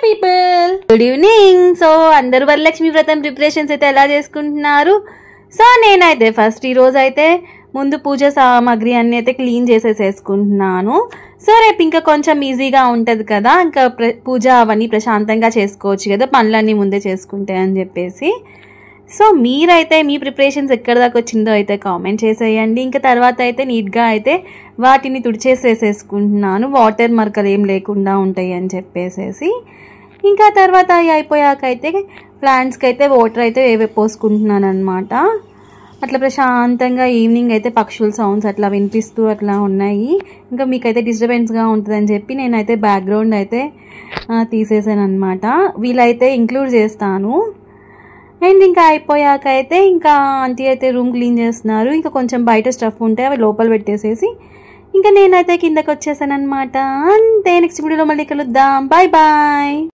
People, good evening. So అందరూ వరలక్ష్మి వ్రతం preparations అయితే ఎలా చేసుకుంటున్నారు? సో నేనైతే ఫస్ట్ ఈరోజు అయితే ముందు పూజ సామాగ్రి అన్నీ అయితే క్లీన్ చేసేసుకుంటున్నాను. సో రేపు ఇంకా కొంచెం ఈజీగా ఉంటుంది కదా, ఇంకా పూజ అవన్నీ ప్రశాంతంగా చేసుకోవచ్చు కదా పనులన్నీ ముందే చేసుకుంటే అని చెప్పేసి. సో మీరైతే మీ ప్రిపరేషన్స్ ఎక్కడ దాకా వచ్చిందో అయితే కామెంట్ చేసేయండి. ఇంకా తర్వాత అయితే నీట్గా అయితే వాటిని తుడిచేసేసుకుంటున్నాను, వాటర్ మరకలు ఏం లేకుండా ఉంటాయి అని చెప్పేసేసి. ఇంకా తర్వాత అయిపోయాక అయితే ప్లాంట్స్కి అయితే వాటర్ అయితే పోసుకుంటున్నాను అనమాట. అట్లా ప్రశాంతంగా ఈవినింగ్ అయితే పక్షుల సౌండ్స్ అట్లా వినిపిస్తూ అట్లా ఉన్నాయి. ఇంకా మీకైతే డిస్టర్బెన్స్గా ఉంటుందని చెప్పి నేనైతే బ్యాక్గ్రౌండ్ అయితే తీసేసాను అనమాట. వీలైతే ఇంక్లూడ్ చేస్తాను. అండ్ ఇంకా అయిపోయాక అయితే ఇంకా ఆంటీ అయితే రూమ్ క్లీన్ చేస్తున్నారు. ఇంకా కొంచెం బయట స్టఫ్ ఉంటే అవి లోపల పెట్టేసేసి ఇంకా నేనైతే కిందకి వచ్చేసాను అనమాట. అంతే, నెక్స్ట్ వీడియోలో మళ్ళీ కలుద్దాం. Bye bye.